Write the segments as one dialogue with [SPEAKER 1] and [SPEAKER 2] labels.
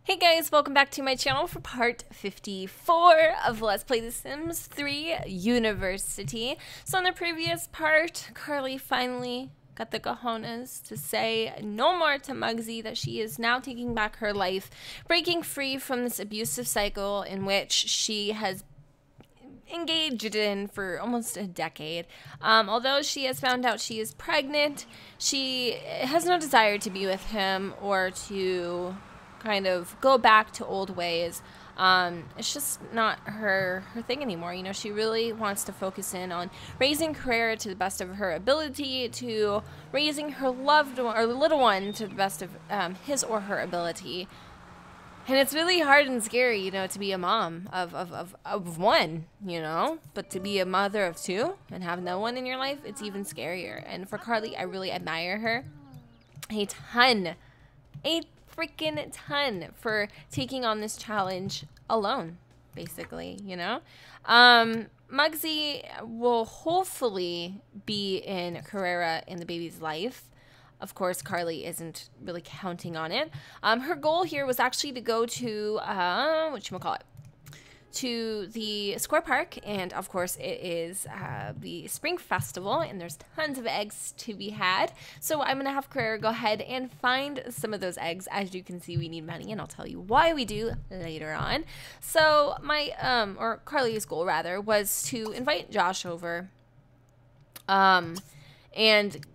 [SPEAKER 1] Hey guys, welcome back to my channel for part 54 of Let's Play The Sims 3 University. So in the previous part, Karlee finally got the cojones to say no more to Muggsy, that she is now taking back her life, breaking free from this abusive cycle in which she has engaged in for almost a decade. Although she has found out she is pregnant, she has no desire to be with him or to kind of go back to old ways. It's just not her thing anymore. You know, she really wants to focus in on raising Karrera to the best of her ability, to raising her loved one, or little one, to the best of his or her ability. And it's really hard and scary, you know, to be a mom of one, you know, but to be a mother of two and have no one in your life, it's even scarier. And for Karlee, I really admire her a freaking ton for taking on this challenge alone, basically, you know. Muggsy will hopefully be in Karrera in the baby's life. Of course, Karlee isn't really counting on it. Her goal here was actually to go to, to the Square Park, and of course it is the Spring Festival, and there's tons of eggs to be had. So I'm gonna have Karrera go ahead and find some of those eggs. As you can see, we need money, and I'll tell you why we do later on. So my, or Karlee's goal rather, was to invite Josh over, and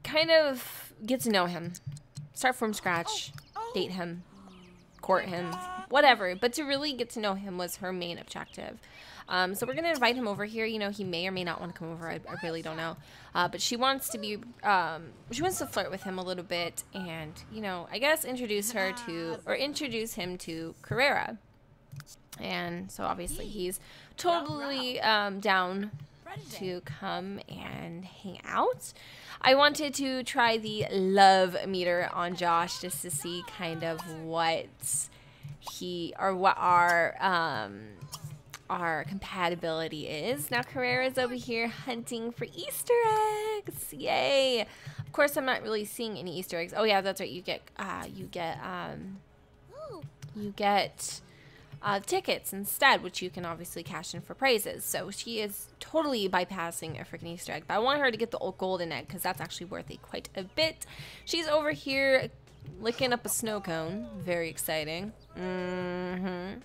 [SPEAKER 1] kind of get to know him, start from scratch, date him, court him, whatever, but to really get to know him was her main objective. So we're gonna invite him over here. You know, he may or may not want to come over. I really don't know, but she wants to be, she wants to flirt with him a little bit, and you know, I guess introduce him to Karrera. And so obviously he's totally down to come and hang out. I wanted to try the love meter on Josh just to see kind of what our compatibility is. Now Karrera's over here hunting for Easter eggs. Yay! Of course, I'm not really seeing any Easter eggs. Oh yeah, that's right. You get tickets instead, which you can obviously cash in for prizes. So she is totally bypassing a freaking Easter egg. But I want her to get the golden egg because that's actually worth it quite a bit. She's over here licking up a snow cone. Very exciting. When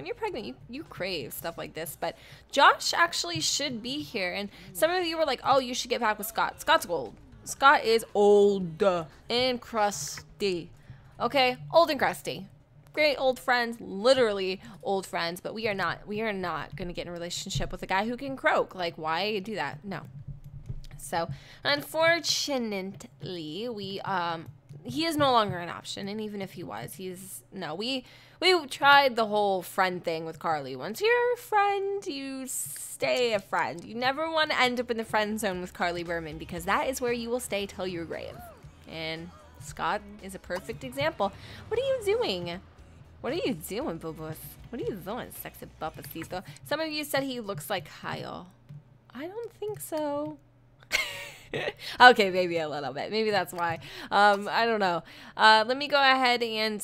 [SPEAKER 1] you're pregnant, you crave stuff like this. But Josh actually should be here. And some of you were like, oh, you should get back with Scott. Scott's old. Scott is old and crusty. Okay? Old and crusty. Great old friends, literally old friends, but we are not going to get in a relationship with a guy who can croak. Like, why do that? No. So, unfortunately, he is no longer an option, and even if he was, we tried the whole friend thing with Karlee. Once you're a friend, you stay a friend. You never want to end up in the friend zone with Karlee Burmen, because that is where you will stay till your grave. And Scott is a perfect example. What are you doing? What are you doing, Bubus? What are you doing, sexy papacito? Some of you said he looks like Kyle. I don't think so. Okay, maybe a little bit. Maybe that's why. I don't know. Let me go ahead and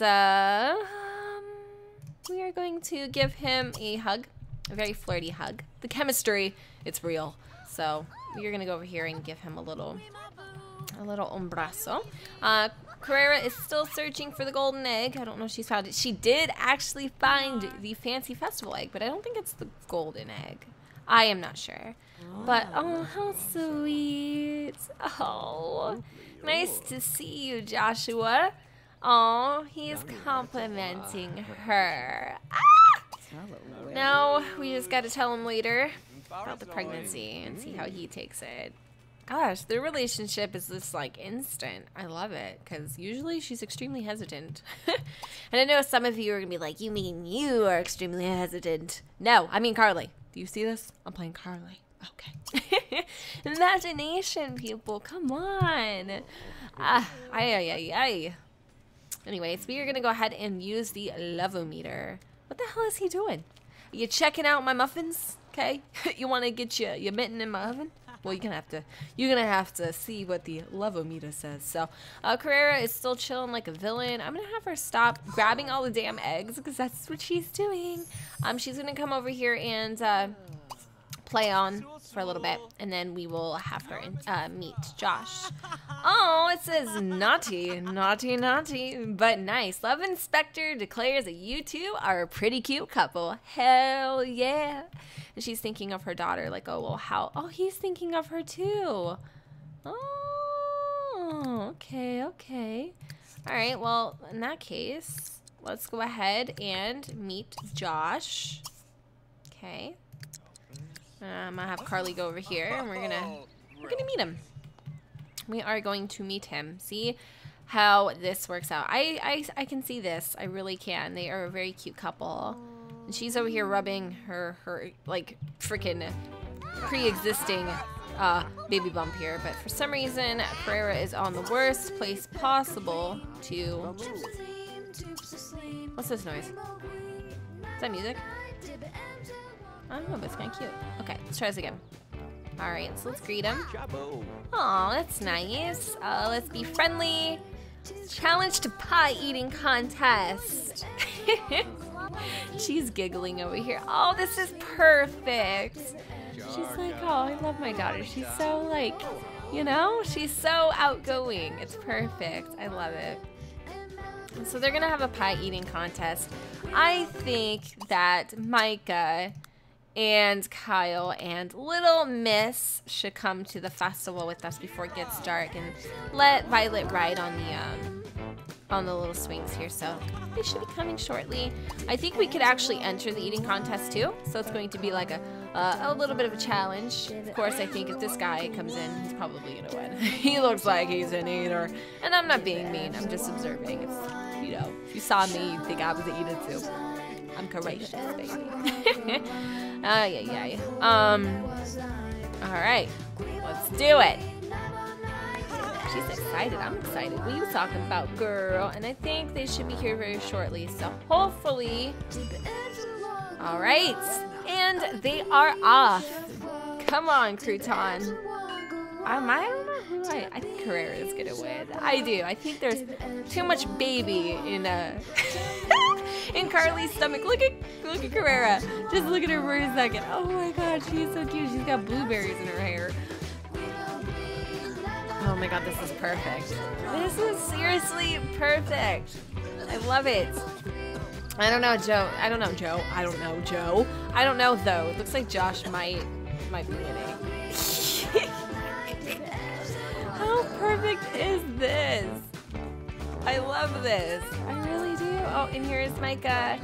[SPEAKER 1] we are going to give him a hug. A very flirty hug. The chemistry, it's real. So we're gonna go over here and give him a little umbrazo. Karrera is still searching for the golden egg. I don't know if she's found it. She did actually find the fancy festival egg, but I don't think it's the golden egg. I am not sure. But, oh, how sweet. Oh, nice to see you, Joshua. Oh, he's complimenting her. Ah! Now, we just got to tell him later about the pregnancy and see how he takes it. Gosh, their relationship is just like instant. I love it because usually she's extremely hesitant. And I know some of you are gonna be like, you mean you are extremely hesitant? No, I mean Karlee. Do you see this? I'm playing Karlee. Okay. Imagination, people. Come on. Anyways, we are gonna go ahead and use the levometer. What the hell is he doing? Are you checking out my muffins? Okay. You want to get your mitten in my oven? Well, you're gonna have to see what the Love-O-Meter says. So, Karrera is still chilling like a villain. I'm gonna have her stop grabbing all the damn eggs because that's what she's doing. She's gonna come over here and play on for a little bit, and then we will have her meet Josh. Oh, it says naughty, naughty, naughty, but nice. Love Inspector declares that you two are a pretty cute couple. Hell yeah. And she's thinking of her daughter, like, oh, well, how? Oh, he's thinking of her too. Oh, okay, okay. All right, well, in that case, let's go ahead and meet Josh. Okay. I'm gonna have Karlee go over here, and we're gonna meet him. We are going to meet him. See how this works out. I can see this. I really can. They are a very cute couple. And she's over here rubbing her like freaking pre-existing baby bump here. But for some reason, Karrera is on the worst place possible to. What's this noise? Is that music? I don't know, but it's kind of cute. Okay, let's try this again. All right, so let's greet him. Aw, that's nice. Let's be friendly. Challenge to pie eating contest. She's giggling over here. Oh, this is perfect. She's like, oh, I love my daughter. She's so like, you know, she's so outgoing. It's perfect. I love it. So they're gonna have a pie eating contest. I think that Micah and Kyle and Little Miss should come to the festival with us before it gets dark and let Violet ride on the little swings here. So they should be coming shortly. I think we could actually enter the eating contest too. So it's going to be like a little bit of a challenge. Of course, I think if this guy comes in, he's probably gonna win. He looks like he's an eater, and I'm not being mean. I'm just observing. It's, you know, if you saw me, you'd think I was an eater too. I'm courageous, baby. Yeah. All right, let's do it. She's excited. I'm excited. What are you talking about, girl? And I think they should be here very shortly. So hopefully, all right. And they are off. Come on, Crouton. I don't know who I think Karrera is gonna win. I do. I think there's too much baby in in Karlee's stomach. Look at Karrera. Just look at her for a second. Oh my god, she's so cute. She's got blueberries in her hair. Oh my god, this is perfect. This is seriously perfect. I love it. I don't know, Joe. I don't know, Joe. I don't know, Joe. I don't know, though. It looks like Josh might be winning. How perfect is this? I love this. I really do. Oh, and here's Micah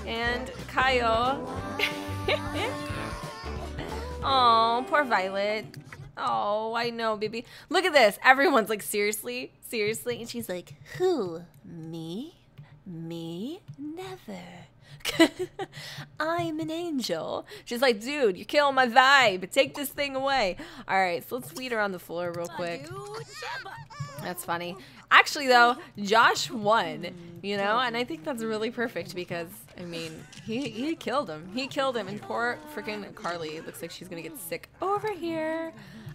[SPEAKER 1] and Kyle. Oh, poor Violet. Oh, I know, baby. Look at this. Everyone's like, seriously? Seriously? And she's like, who? Me? Me? Never. I'm an angel. She's like, dude, you're killing my vibe. Take this thing away. All right, so let's lead her on the floor real quick. That's funny. Actually, though, Josh won, you know, and I think that's really perfect because, I mean, he killed him. He killed him, and poor freaking Karlee looks like she's going to get sick over here.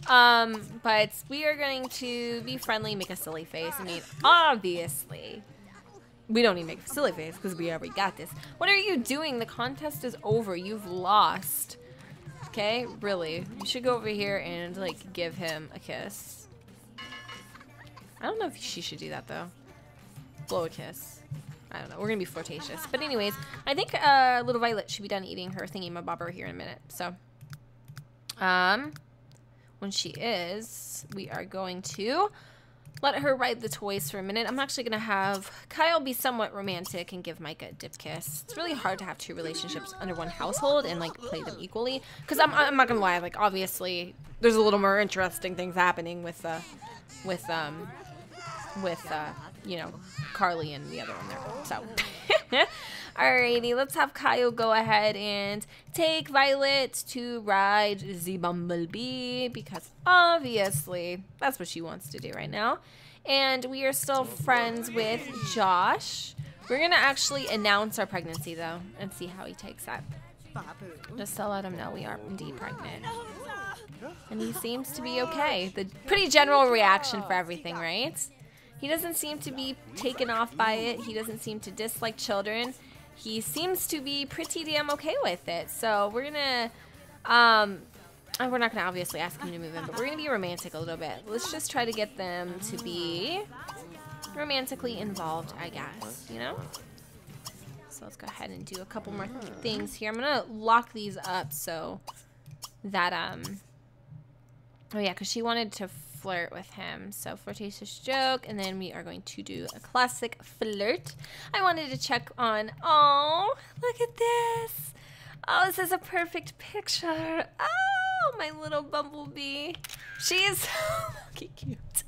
[SPEAKER 1] But we are going to be friendly, make a silly face. I mean, obviously, we don't need to make a silly face because we already got this. What are you doing? The contest is over. You've lost. Okay? Really. You should go over here and, like, give him a kiss. I don't know if she should do that, though. Blow a kiss. I don't know. We're going to be flirtatious. But anyways, I think little Violet should be done eating her thingy-mabobber here in a minute. So, when she is, we are going to let her ride the toys for a minute. I'm actually going to have Kyle be somewhat romantic and give Micah a dip kiss. It's really hard to have two relationships under one household and, like, play them equally. Because I'm not going to lie. Like, obviously, there's a little more interesting things happening with you know, Karlee and the other one there. So, alrighty, let's have Kyle go ahead and take Violet to ride the Bumblebee because obviously that's what she wants to do right now. And we are still friends with Josh. We're gonna actually announce our pregnancy though and see how he takes that. Just to let him know we are indeed pregnant. And he seems to be okay. The pretty general reaction for everything, right? He doesn't seem to be taken off by it. He doesn't seem to dislike children. He seems to be pretty damn okay with it. So we're gonna, we're not gonna obviously ask him to move in, but we're gonna be romantic a little bit. Let's just try to get them to be romantically involved, I guess, you know? So let's go ahead and do a couple more things here. I'm gonna lock these up so that, oh yeah, because she wanted to flirt with him. So flirtatious joke, and then we are going to do a classic flirt. I wanted to check on, oh, look at this. Oh, this is a perfect picture. Oh, my little bumblebee. She is so fucking cute.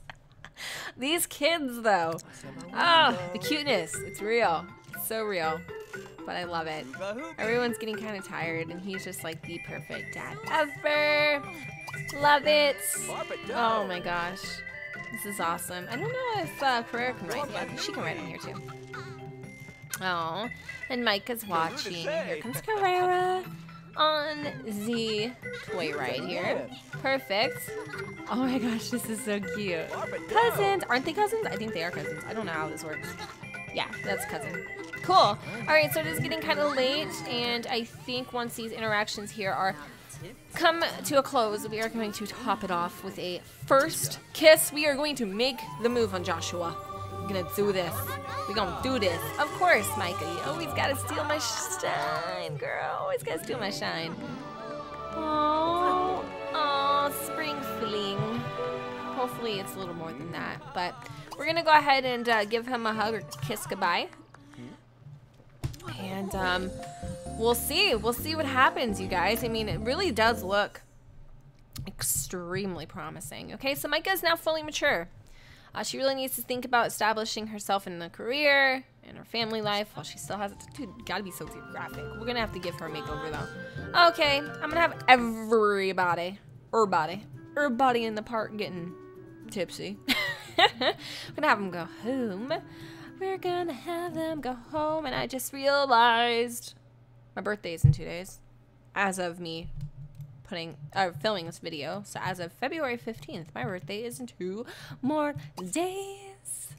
[SPEAKER 1] These kids, though. Oh, the cuteness. It's real. It's so real. But I love it. Everyone's getting kind of tired, and he's just like the perfect dad ever. Love it. Oh my gosh. This is awesome. I don't know if Karrera can write. Yeah, I think she can write on here too. Oh, and Micah's watching. Here comes Karrera on the toy ride here. Perfect. Oh my gosh, this is so cute. Cousins. Aren't they cousins? I think they are cousins. I don't know how this works. Yeah, that's cousin. Cool. All right, so it is getting kind of late, and I think once these interactions here are come to a close, we are going to top it off with a first kiss. We are going to make the move on Joshua. We're gonna do this. We're gonna do this. Of course, Micah. You always gotta steal my shine, girl. Always gotta steal my shine. Oh, oh, spring fling. Hopefully it's a little more than that, but we're gonna go ahead and give him a hug or kiss goodbye. And we'll see. We'll see what happens, you guys. I mean, it really does look extremely promising. Okay, so Micah is now fully mature. She really needs to think about establishing herself in a career and her family life while she still has it. Dude, gotta be so graphic. We're gonna have to give her a makeover, though. Okay, I'm gonna have everybody in the park getting tipsy. We're gonna have them go home. We're gonna have them go home, and I just realized my birthday is in 2 days, as of me filming this video. So as of February 15th, my birthday is in 2 more days.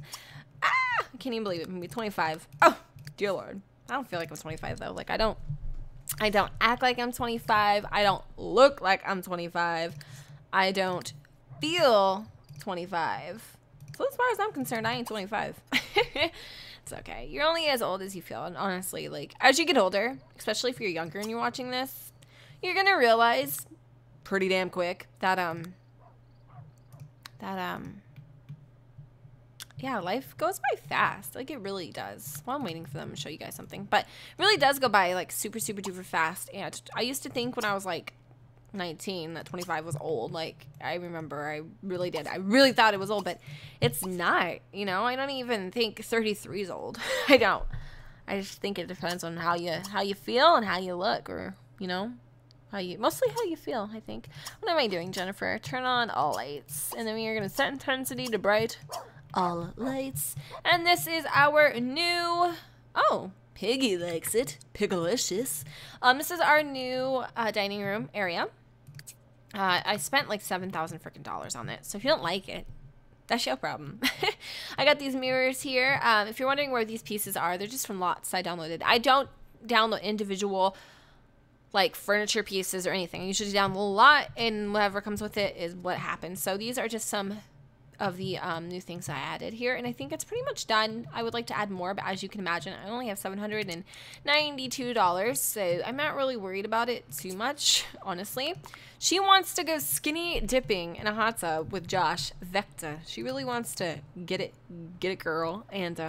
[SPEAKER 1] Ah, I can't even believe it. I'm gonna be 25. Oh, dear Lord. I don't feel like I'm 25 though. Like I don't act like I'm 25. I don't look like I'm 25. I don't feel 25. So as far as I'm concerned, I ain't 25. It's okay. You're only as old as you feel. And honestly, like, as you get older, especially if you're younger and you're watching this, you're going to realize pretty damn quick that, yeah, life goes by fast. Like, it really does. Well, I'm waiting for them to show you guys something. But it really does go by, like, super, super duper fast. And I used to think when I was, like, 19 that 25 was old. Like, I remember I really did. I really thought it was old, but it's not. You know, I don't even think 33 is old. I don't. I just think it depends on how you feel and how you look, or, you know, mostly how you feel, I think. What am I doing, Jennifer? Turn on all lights. And then we are going to set intensity to bright. All lights. And this is our new, oh, Piggy likes it. Pigalicious. This is our new dining room area. I spent like $7,000 freaking dollars on it. So if you don't like it, that's your problem. I got these mirrors here. If you're wondering where these pieces are, they're just from lots I downloaded. I don't download individual like furniture pieces or anything. I usually download a lot, and whatever comes with it is what happens. So these are just some of the new things I added here, and I think it's pretty much done. I would like to add more, but as you can imagine, I only have $792, so I'm not really worried about it too much, honestly. She wants to go skinny dipping in a hot tub with Josh Vecta. She really wants to get it girl, and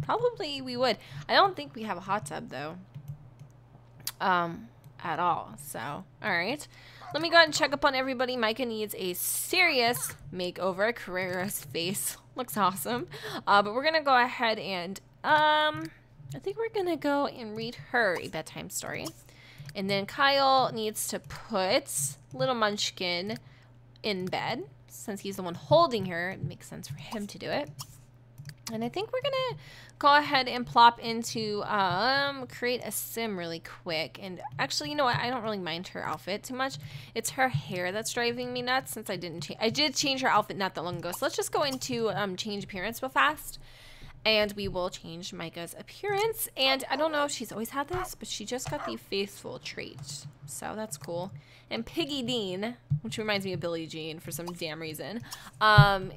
[SPEAKER 1] probably we would. I don't think we have a hot tub though, at all. So all right, let me go ahead and check up on everybody. Micah needs a serious makeover. Karrera's face looks awesome. But we're gonna go ahead and I think we're gonna go and read her a bedtime story. And then Kyle needs to put little Munchkin in bed. Since he's the one holding her, it makes sense for him to do it. And I think we're gonna go ahead and plop into create a sim really quick. And actually, you know what? I don't really mind her outfit too much. It's her hair that's driving me nuts since I did change her outfit not that long ago. So let's just go into change appearance real fast. And we will change Micah's appearance. And I don't know if she's always had this, but she just got the faithful trait. So that's cool. And Piggy Dean, which reminds me of Billie Jean for some damn reason,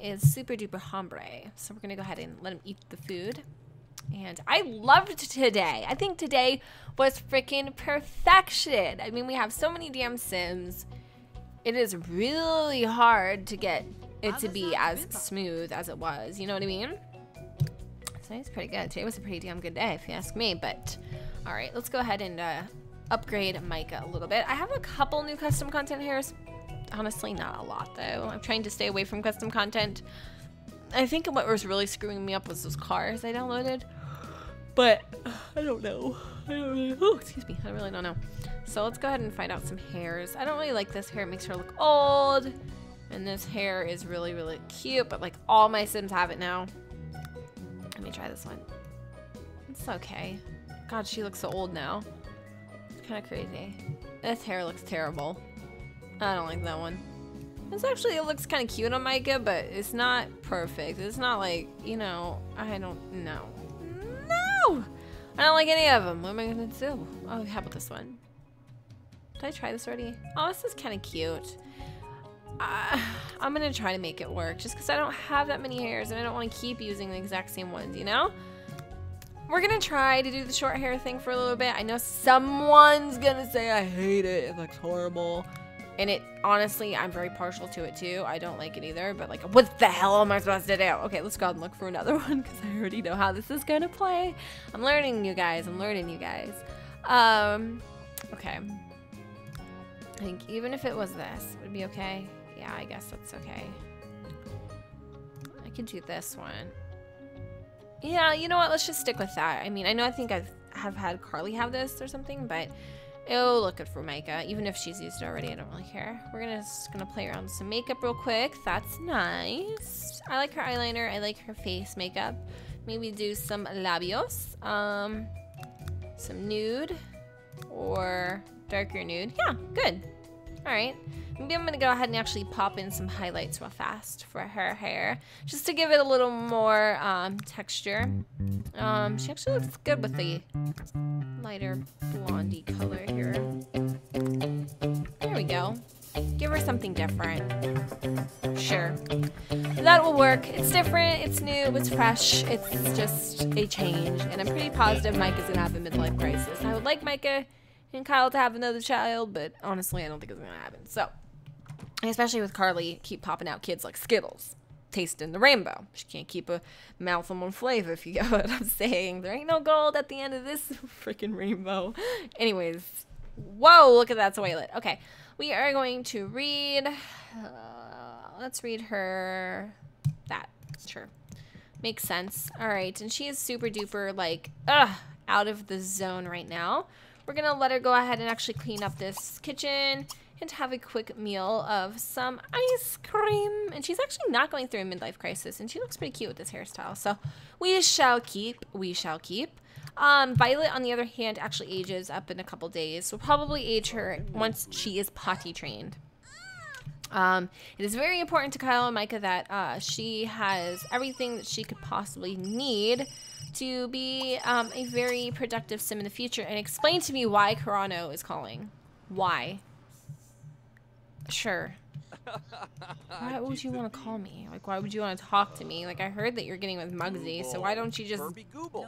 [SPEAKER 1] is super duper hombre. So we're going to go ahead and let him eat the food. And I loved today. I think today was freaking perfection. I mean, we have so many damn Sims. It is really hard to get it to be as smooth as it was. You know what I mean? So it's pretty good. Today was a pretty damn good day, if you ask me. But, all right, let's go ahead and upgrade Micah a little bit. I have a couple new custom content hairs. Honestly, not a lot, though. I'm trying to stay away from custom content. I think what was really screwing me up was those cars I downloaded. But I don't know. Oh, excuse me. I really don't know. So let's go ahead and find out some hairs. I don't really like this hair. It makes her look old. And this hair is really, really cute. But, like, all my Sims have it now. Let me try this one. It's okay. God, she looks so old now. It's kind of crazy. This hair looks terrible. I don't like that one. This actually, it looks kind of cute on Micah, but it's not perfect. It's not like, you know, I don't know. No! I don't like any of them. What am I going to do? Oh, how about this one? Did I try this already? Oh, this is kind of cute. I'm going to try to make it work just because I don't have that many hairs and I don't want to keep using the exact same ones, you know? We're going to try to do the short hair thing for a little bit. I know someone's going to say I hate it. It looks horrible. And it, honestly, I'm very partial to it too. I don't like it either, but like, what the hell am I supposed to do? Okay, let's go out and look for another one because I already know how this is going to play. I'm learning, you guys. I'm learning, you guys. Okay. I think even if it was this, would it be okay? Yeah, I guess that's okay. I could do this one. Yeah, you know what? Let's just stick with that. I mean, I think I have had Karlee have this or something, but it'll look good for Micah. Even if she's used it already, I don't really care. We're just gonna play around with some makeup real quick. That's nice. I like her eyeliner. I like her face makeup. Maybe do some labios. Some nude or darker nude. Yeah, good. All right. Maybe I'm gonna go ahead and actually pop in some highlights real fast for her hair, just to give it a little more texture. She actually looks good with the lighter blondie color here. There we go. Give her something different. Sure. That will work. It's different, it's new, it's fresh, it's just a change. And I'm pretty positive Micah's gonna have a midlife crisis. I would like Micah and Kyle to have another child, but honestly, I don't think it's gonna happen. So, especially with Karlee, keep popping out kids like Skittles, tasting the rainbow. She can't keep a mouth on one flavor, if you get what I'm saying. There ain't no gold at the end of this freaking rainbow. Anyways, whoa, look at that toilet. Okay, we are going to read, let's read her, that, sure. Makes sense. All right, and she is super duper, like, out of the zone right now. We're gonna let her go ahead and actually clean up this kitchen and have a quick meal of some ice cream. And she's actually not going through a midlife crisis, and she looks pretty cute with this hairstyle. So we shall keep. We shall keep. Violet, on the other hand, actually ages up in a couple days. We'll probably age her once she is potty trained. It is very important to Kyle and Micah that she has everything that she could possibly need to be a very productive sim in the future. And explain to me why Karrera is calling. Why? Sure. Why would you want to call me? Like, why would you want to talk to me? Like, I heard that you're getting with Muggsy, so why don't you just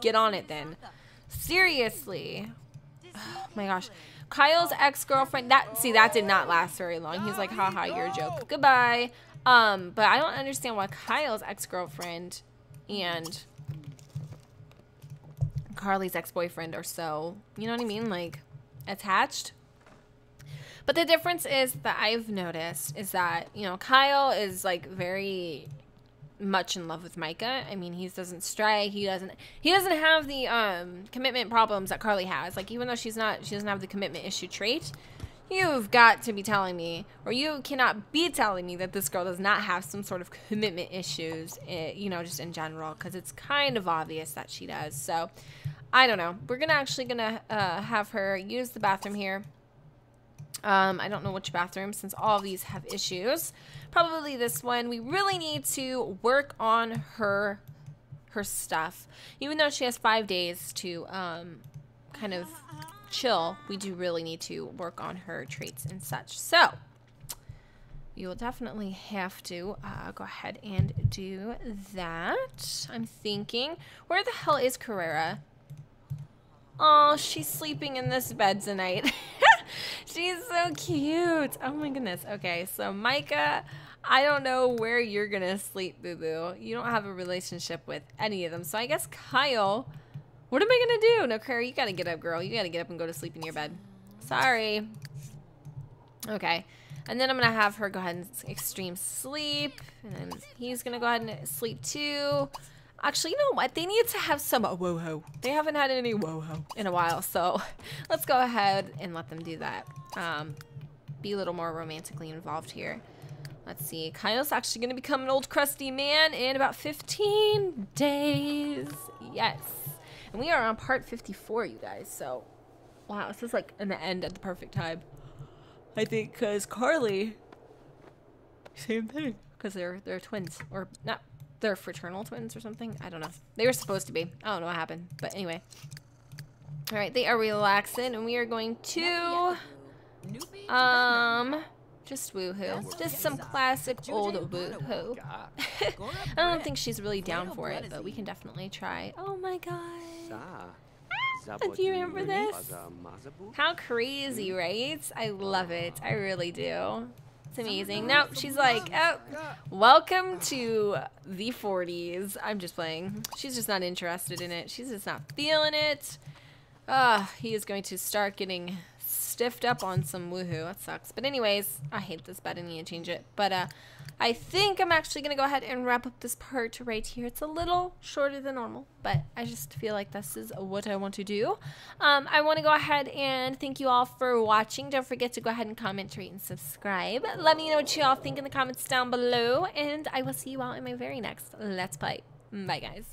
[SPEAKER 1] get on it then? Seriously. Oh my gosh. Kyle's ex-girlfriend, that did not last very long. He's like, haha, you're a joke. Goodbye. But I don't understand why Kyle's ex-girlfriend and Karlee's ex-boyfriend are so, you know what I mean? Like, attached. But the difference is that I've noticed is that, you know, Kyle is like very much in love with Micah. I mean, he doesn't stray. He doesn't have the commitment problems that Karlee has. Like, even though she doesn't have the commitment issue trait, You've got to be telling me, or you cannot be telling me that this girl does not have some sort of commitment issues, you know, just in general, because it's kind of obvious that she does. So, I don't know. We're actually gonna have her use the bathroom here. I don't know which bathroom, since all of these have issues. Probably this one. We really need to work on her stuff. Even though she has 5 days to kind of chill, we do really need to work on her traits and such. So you will definitely have to go ahead and do that. I'm thinking, where the hell is Karrera? Oh, she's sleeping in this bed tonight. She's so cute. Oh my goodness. Okay, so Micah, I don't know where you're gonna sleep, boo-boo. You don't have a relationship with any of them. So I guess Kyle, what am I gonna do? No, Karrera, you gotta get up, girl. You gotta get up and go to sleep in your bed. Sorry. Okay. And then I'm gonna have her go ahead and extreme sleep. And then he's gonna go ahead and sleep too. Actually, you know what? They need to have some woohoo. They haven't had any woohoo in a while, so let's go ahead and let them do that. Be a little more romantically involved here. Let's see. Kyle's actually going to become an old crusty man in about 15 days. Yes. And we are on part 54, you guys. So, wow, this is like an end at the perfect time. I think because Karlee, same thing. Because they're twins, or not. They're fraternal twins or something. I don't know. They were supposed to be. I don't know what happened. But anyway. Alright, they are relaxing. And we are going to... just woohoo. Just some classic old woohoo. I don't think she's really down for it. But we can definitely try. Oh my god. Do you remember this? How crazy, right? I love it. I really do. It's amazing. Nope, she's like, oh, welcome to the 40s. I'm just playing. She's just not interested in it. She's just not feeling it. He is going to start getting stiffed up on some woohoo. That sucks. But anyways, I hate this bed. I need to change it. But I think I'm actually going to go ahead and wrap up this part right here. It's a little shorter than normal, but I just feel like this is what I want to do. I want to go ahead and thank you all for watching. Don't forget to go ahead and comment, rate, and subscribe. Let me know what you all think in the comments down below, and I will see you all in my very next Let's Play. Bye, guys.